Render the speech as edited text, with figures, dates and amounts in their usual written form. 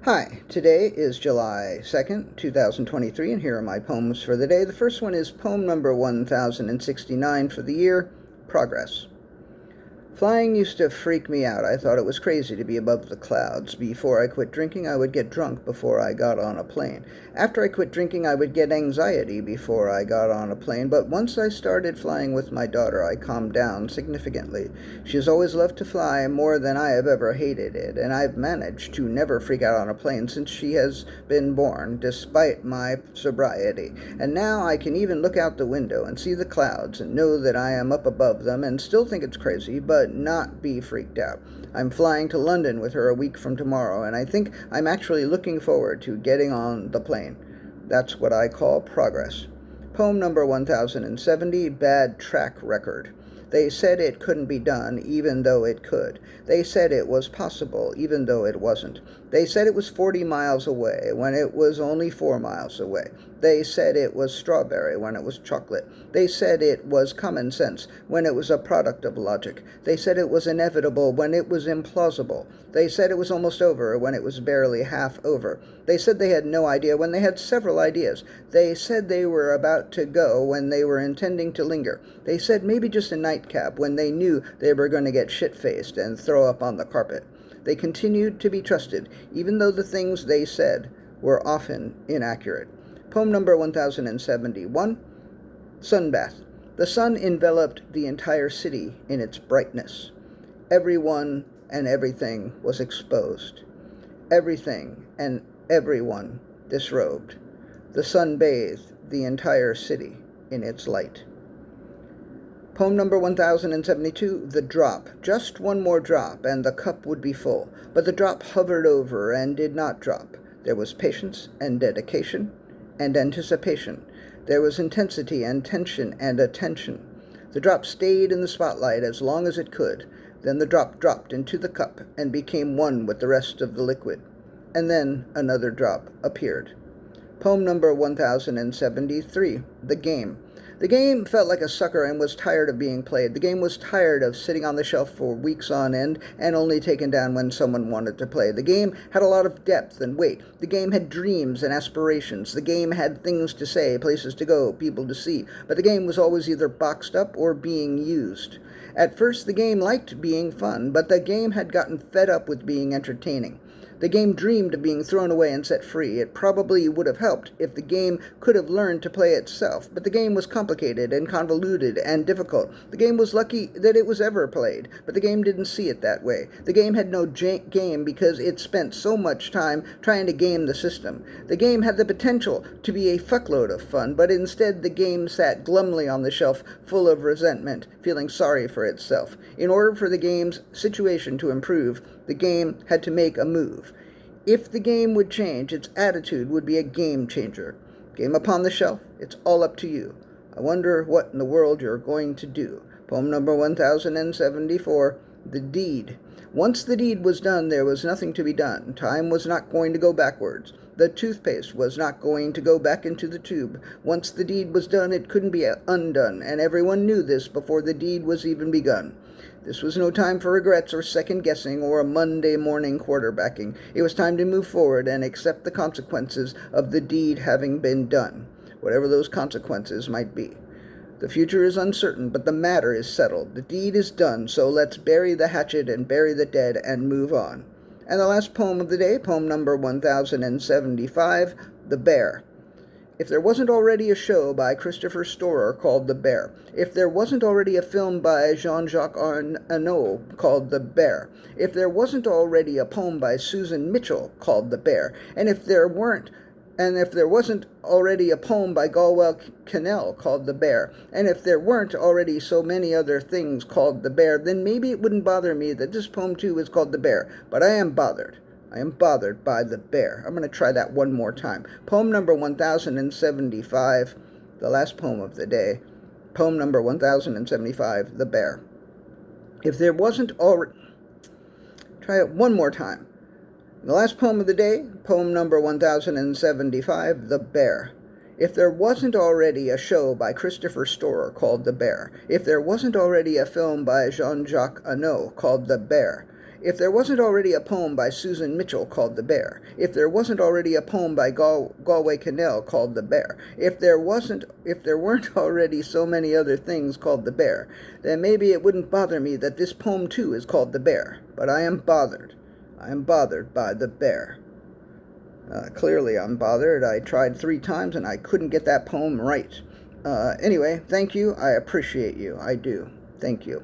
Hi, today is July 2nd, 2023, and here are my poems for the day. The first one is poem number 1069 for the year, Progress. Flying used to freak me out. I thought it was crazy to be above the clouds. Before I quit drinking, I would get drunk before I got on a plane. After I quit drinking, I would get anxiety before I got on a plane. But once I started flying with my daughter, I calmed down significantly. She has always loved to fly more than I have ever hated it, and I've managed to never freak out on a plane since she has been born, despite my sobriety. And now I can even look out the window and see the clouds and know that I am up above them and still think it's crazy, but not be freaked out. I'm flying to London with her a week from tomorrow, and I think I'm actually looking forward to getting on the plane. That's what I call progress. Poem number 1070, Bad Track Record. They said it couldn't be done, even though it could. They said it was possible, even though it wasn't. They said it was 40 miles away, when it was only 4 miles away. They said it was strawberry, when it was chocolate. They said it was common sense, when it was a product of logic. They said it was inevitable, when it was implausible. They said it was almost over, when it was barely half over. They said they had no idea, when they had several ideas. They said they were about to go, when they were intending to linger. They said maybe just a nightcap, when they knew they were going to get shit-faced and throw up on the carpet. They continued to be trusted, even though the things they said were often inaccurate. Poem number 1071, Sunbath. The sun enveloped the entire city in its brightness. Everyone and everything was exposed. Everything and everyone disrobed. The sun bathed the entire city in its light. Poem number 1072, The Drop. Just one more drop, and the cup would be full. But the drop hovered over and did not drop. There was patience and dedication and anticipation. There was intensity and tension and attention. The drop stayed in the spotlight as long as it could. Then the drop dropped into the cup and became one with the rest of the liquid. And then another drop appeared. Poem number 1073, The Game. The game felt like a sucker and was tired of being played. The game was tired of sitting on the shelf for weeks on end and only taken down when someone wanted to play. The game had a lot of depth and weight. The game had dreams and aspirations. The game had things to say, places to go, people to see. But the game was always either boxed up or being used. At first, the game liked being fun, but the game had gotten fed up with being entertaining. The game dreamed of being thrown away and set free. It probably would have helped if the game could have learned to play itself, but the game was complicated and convoluted and difficult. The game was lucky that it was ever played, but the game didn't see it that way. The game had no game because it spent so much time trying to game the system. The game had the potential to be a fuckload of fun, but instead the game sat glumly on the shelf, full of resentment, feeling sorry for itself. In order for the game's situation to improve, the game had to make a move. If the game would change, its attitude would be a game changer. Game upon the shelf, it's all up to you. I wonder what in the world you're going to do. Poem number 1074, The Deed. Once the deed was done, there was nothing to be done. Time was not going to go backwards. The toothpaste was not going to go back into the tube. Once the deed was done, it couldn't be undone, and everyone knew this before the deed was even begun. This was no time for regrets or second-guessing or a Monday morning quarterbacking. It was time to move forward and accept the consequences of the deed having been done, whatever those consequences might be. The future is uncertain, but the matter is settled. The deed is done, so let's bury the hatchet and bury the dead and move on. And the last poem of the day, poem number 1075, The Bear. If there wasn't already a show by Christopher Storer called The Bear, if there wasn't already a film by Jean-Jacques Arnaud called The Bear, if there wasn't already a poem by Susan Mitchell called The Bear, and if there wasn't already a poem by Galwell Kinnell called The Bear, and if there weren't already so many other things called The Bear, then maybe it wouldn't bother me that this poem too is called The Bear, but I am bothered. I am bothered by the bear. I'm going to try that one more time. Poem number 1075, the last poem of the day. Poem number 1075, The Bear. If there wasn't already... Try it one more time. The last poem of the day, poem number 1075, The Bear. If there wasn't already a show by Christopher Storer called The Bear, if there wasn't already a film by Jean-Jacques Arnaud called The Bear, If there wasn't already a poem by Susan Mitchell called The Bear, if there wasn't already a poem by Galway Kinnell called The Bear, if there weren't already so many other things called The Bear, then maybe it wouldn't bother me that this poem too is called The Bear. But I am bothered. I am bothered by the bear. Clearly I'm bothered. I tried 3 times and I couldn't get that poem right. Anyway, thank you. I appreciate you. I do. Thank you.